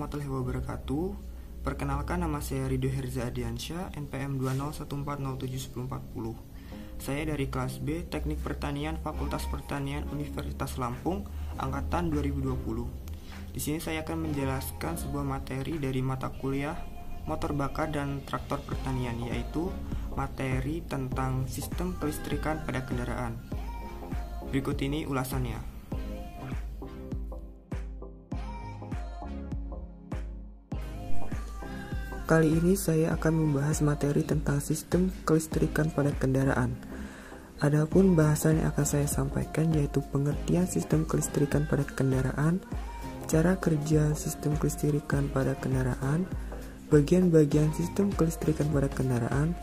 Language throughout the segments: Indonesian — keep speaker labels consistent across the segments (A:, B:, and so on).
A: warahmatullahi wabarakatuh. Perkenalkan, nama saya Ridho Herza Adiansyah, NPM 201407140. Saya dari kelas B, Teknik Pertanian, Fakultas Pertanian, Universitas Lampung, angkatan 2020. Di sini saya akan menjelaskan sebuah materi dari mata kuliah Motor Bakar dan Traktor Pertanian, yaitu materi tentang sistem kelistrikan pada kendaraan. Berikut ini ulasannya. Kali ini saya akan membahas materi tentang sistem kelistrikan pada kendaraan. Adapun bahasan yang akan saya sampaikan yaitu pengertian sistem kelistrikan pada kendaraan, cara kerja sistem kelistrikan pada kendaraan, bagian-bagian sistem kelistrikan pada kendaraan,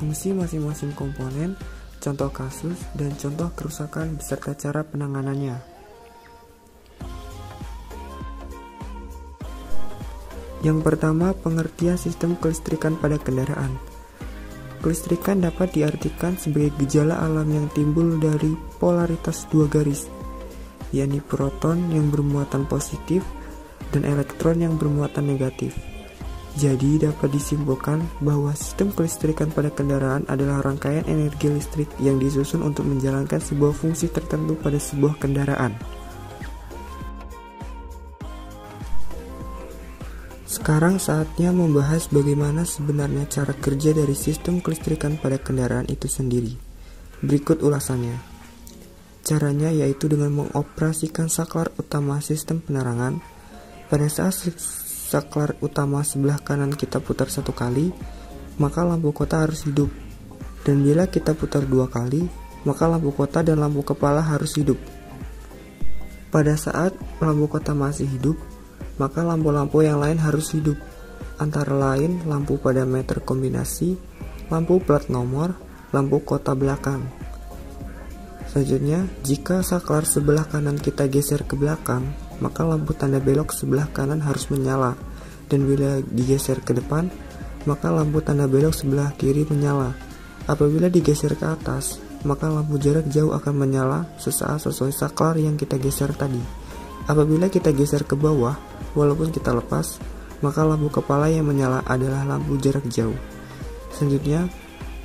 A: fungsi masing-masing komponen, contoh kasus, dan contoh kerusakan beserta cara penanganannya. Yang pertama, pengertian sistem kelistrikan pada kendaraan. Kelistrikan dapat diartikan sebagai gejala alam yang timbul dari polaritas dua garis, yakni proton yang bermuatan positif dan elektron yang bermuatan negatif. Jadi dapat disimpulkan bahwa sistem kelistrikan pada kendaraan adalah rangkaian energi listrik yang disusun untuk menjalankan sebuah fungsi tertentu pada sebuah kendaraan. Sekarang saatnya membahas bagaimana sebenarnya cara kerja dari sistem kelistrikan pada kendaraan itu sendiri. Berikut ulasannya. Caranya yaitu dengan mengoperasikan saklar utama sistem penerangan. Pada saat saklar utama sebelah kanan kita putar satu kali, maka lampu kota harus hidup. Dan bila kita putar dua kali, maka lampu kota dan lampu kepala harus hidup. Pada saat lampu kota masih hidup, maka lampu-lampu yang lain harus hidup, antara lain lampu pada meter kombinasi, lampu plat nomor, lampu kota belakang. Selanjutnya, jika saklar sebelah kanan kita geser ke belakang, maka lampu tanda belok sebelah kanan harus menyala, dan bila digeser ke depan, maka lampu tanda belok sebelah kiri menyala. Apabila digeser ke atas, maka lampu jarak jauh akan menyala sesaat sesuai saklar yang kita geser tadi. Apabila kita geser ke bawah, walaupun kita lepas, maka lampu kepala yang menyala adalah lampu jarak jauh. Selanjutnya,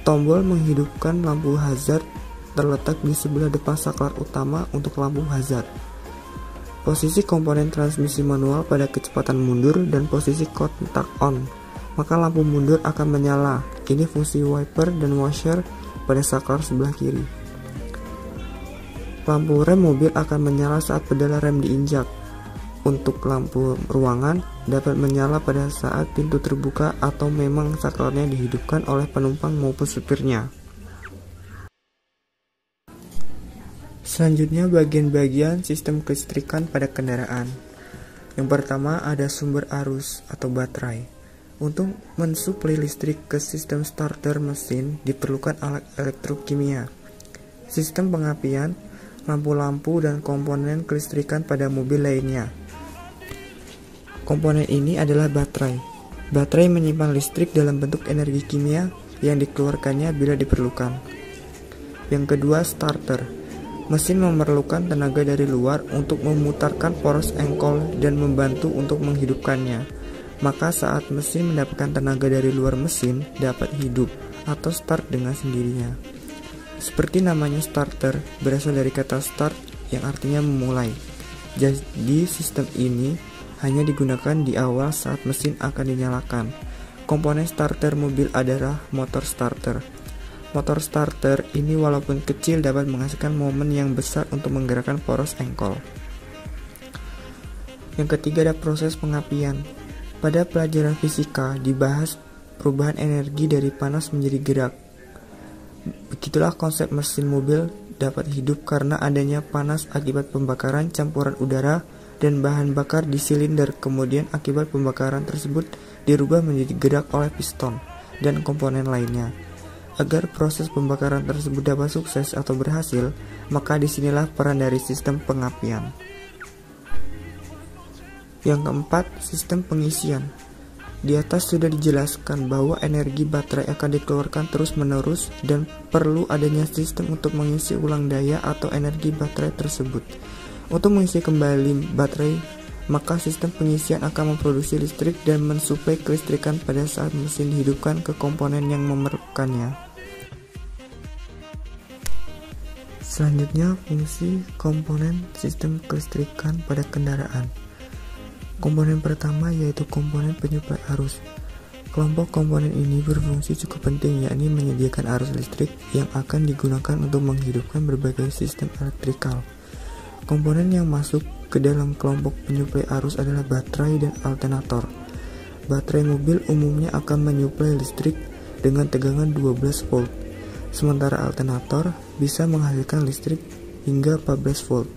A: tombol menghidupkan lampu hazard terletak di sebelah depan saklar utama untuk lampu hazard. Posisi komponen transmisi manual pada kecepatan mundur dan posisi kontak on, maka lampu mundur akan menyala. Ini fungsi wiper dan washer pada saklar sebelah kiri. Lampu rem mobil akan menyala saat pedal rem diinjak. Untuk lampu ruangan dapat menyala pada saat pintu terbuka atau memang saklarnya dihidupkan oleh penumpang maupun supirnya. Selanjutnya, bagian-bagian sistem kelistrikan pada kendaraan. Yang pertama ada sumber arus atau baterai. Untuk mensuplai listrik ke sistem starter mesin diperlukan alat elektrokimia. Sistem pengapian, lampu-lampu dan komponen kelistrikan pada mobil lainnya. Komponen ini adalah baterai. Baterai menyimpan listrik dalam bentuk energi kimia yang dikeluarkannya bila diperlukan. Yang kedua, starter. Mesin memerlukan tenaga dari luar untuk memutarkan poros engkol dan membantu untuk menghidupkannya. Maka saat mesin mendapatkan tenaga dari luar mesin dapat hidup atau start dengan sendirinya. Seperti namanya starter, berasal dari kata start yang artinya memulai. Jadi sistem ini hanya digunakan di awal saat mesin akan dinyalakan. Komponen starter mobil adalah motor starter. Motor starter ini walaupun kecil dapat menghasilkan momen yang besar untuk menggerakkan poros engkol. Yang ketiga ada proses pengapian. Pada pelajaran fisika dibahas perubahan energi dari panas menjadi gerak. Begitulah konsep mesin mobil dapat hidup karena adanya panas akibat pembakaran campuran udara dan bahan bakar di silinder, kemudian akibat pembakaran tersebut dirubah menjadi gerak oleh piston dan komponen lainnya. Agar proses pembakaran tersebut dapat sukses atau berhasil, maka disinilah peran dari sistem pengapian. Yang keempat, sistem pengisian. Di atas sudah dijelaskan bahwa energi baterai akan dikeluarkan terus-menerus dan perlu adanya sistem untuk mengisi ulang daya atau energi baterai tersebut. Untuk mengisi kembali baterai, maka sistem pengisian akan memproduksi listrik dan mensuplai kelistrikan pada saat mesin dihidupkan ke komponen yang memerlukannya. Selanjutnya, fungsi komponen sistem kelistrikan pada kendaraan. Komponen pertama yaitu komponen penyuplai arus. Kelompok komponen ini berfungsi cukup penting, yakni menyediakan arus listrik yang akan digunakan untuk menghidupkan berbagai sistem elektrikal. Komponen yang masuk ke dalam kelompok penyuplai arus adalah baterai dan alternator. Baterai mobil umumnya akan menyuplai listrik dengan tegangan 12 volt, sementara alternator bisa menghasilkan listrik hingga 14 volt.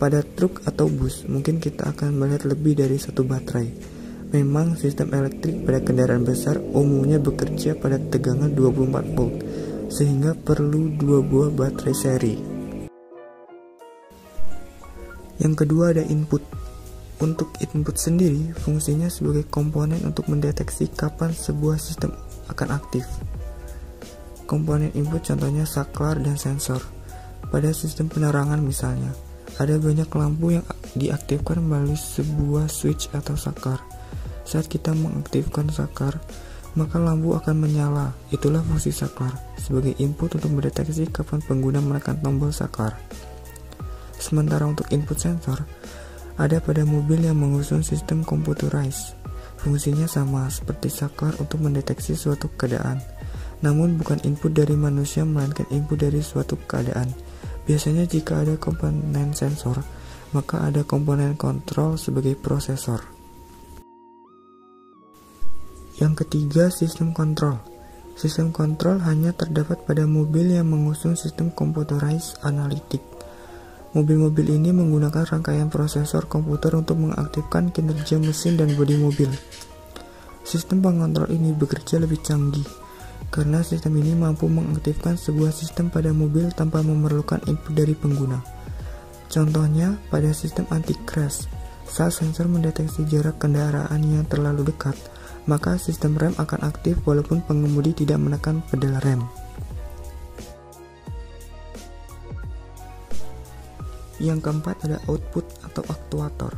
A: Pada truk atau bus, mungkin kita akan melihat lebih dari satu baterai. Memang sistem elektrik pada kendaraan besar umumnya bekerja pada tegangan 24 volt, sehingga perlu 2 buah baterai seri. Yang kedua ada input. Untuk input sendiri, fungsinya sebagai komponen untuk mendeteksi kapan sebuah sistem akan aktif. Komponen input contohnya saklar dan sensor. Pada sistem penerangan misalnya, ada banyak lampu yang diaktifkan melalui sebuah switch atau saklar. Saat kita mengaktifkan saklar, maka lampu akan menyala. Itulah fungsi saklar, sebagai input untuk mendeteksi kapan pengguna menekan tombol saklar. Sementara untuk input sensor, ada pada mobil yang mengusung sistem computerized. Fungsinya sama seperti saklar untuk mendeteksi suatu keadaan, namun bukan input dari manusia melainkan input dari suatu keadaan. Biasanya jika ada komponen sensor, maka ada komponen kontrol sebagai prosesor. Yang ketiga, sistem kontrol. Sistem kontrol hanya terdapat pada mobil yang mengusung sistem computerized analytic. Mobil-mobil ini menggunakan rangkaian prosesor komputer untuk mengaktifkan kinerja mesin dan bodi mobil. Sistem pengontrol ini bekerja lebih canggih, karena sistem ini mampu mengaktifkan sebuah sistem pada mobil tanpa memerlukan input dari pengguna. Contohnya, pada sistem anti-crash, saat sensor mendeteksi jarak kendaraan yang terlalu dekat, maka sistem rem akan aktif walaupun pengemudi tidak menekan pedal rem. Yang keempat ada output atau aktuator.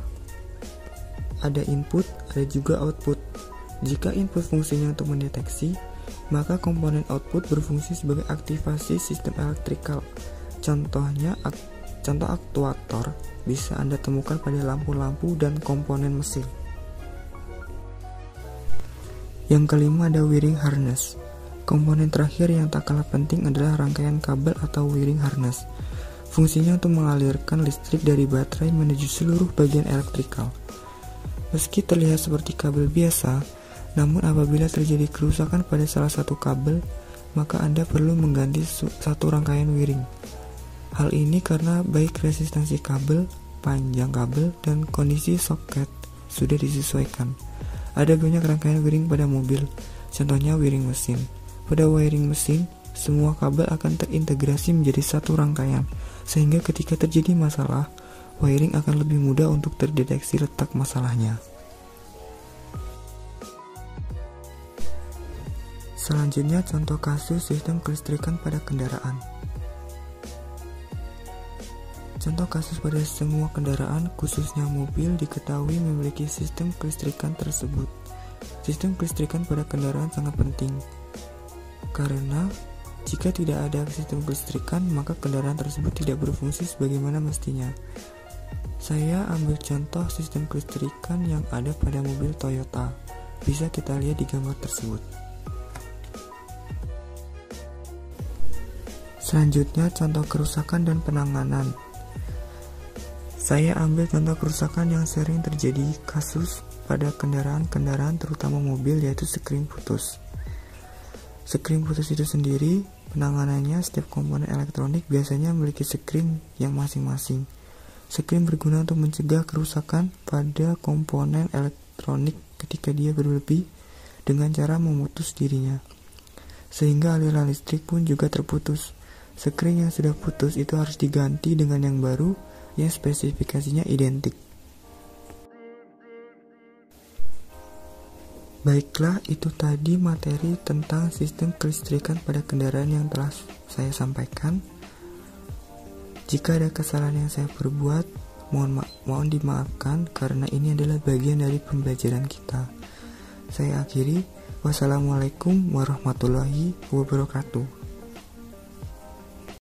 A: Ada input, ada juga output. Jika input fungsinya untuk mendeteksi, maka komponen output berfungsi sebagai aktivasi sistem elektrikal. Contoh aktuator bisa Anda temukan pada lampu-lampu dan komponen mesin. Yang kelima ada wiring harness. Komponen terakhir yang tak kalah penting adalah rangkaian kabel atau wiring harness. Fungsinya untuk mengalirkan listrik dari baterai menuju seluruh bagian elektrikal. Meski terlihat seperti kabel biasa, namun apabila terjadi kerusakan pada salah satu kabel, maka Anda perlu mengganti satu rangkaian wiring. Hal ini karena baik resistansi kabel, panjang kabel, dan kondisi soket sudah disesuaikan. Ada banyak rangkaian wiring pada mobil, contohnya wiring mesin. Pada wiring mesin, semua kabel akan terintegrasi menjadi satu rangkaian, sehingga ketika terjadi masalah, wiring akan lebih mudah untuk terdeteksi letak masalahnya. Selanjutnya, contoh kasus sistem kelistrikan pada kendaraan. Contoh kasus pada semua kendaraan, khususnya mobil, diketahui memiliki sistem kelistrikan tersebut. Sistem kelistrikan pada kendaraan sangat penting, karena jika tidak ada sistem kelistrikan, maka kendaraan tersebut tidak berfungsi sebagaimana mestinya. Saya ambil contoh sistem kelistrikan yang ada pada mobil Toyota. Bisa kita lihat di gambar tersebut. Selanjutnya, contoh kerusakan dan penanganan. Saya ambil contoh kerusakan yang sering terjadi kasus pada kendaraan-kendaraan terutama mobil, yaitu sekring putus. Sekring putus itu sendiri, penanganannya setiap komponen elektronik biasanya memiliki sekring yang masing-masing. Sekring berguna untuk mencegah kerusakan pada komponen elektronik ketika dia berlebih dengan cara memutus dirinya, sehingga aliran listrik pun juga terputus. Sekring yang sudah putus itu harus diganti dengan yang baru yang spesifikasinya identik. Baiklah, itu tadi materi tentang sistem kelistrikan pada kendaraan yang telah saya sampaikan. Jika ada kesalahan yang saya perbuat, Mohon dimaafkan karena ini adalah bagian dari pembelajaran kita. Saya akhiri. Wassalamualaikum warahmatullahi wabarakatuh.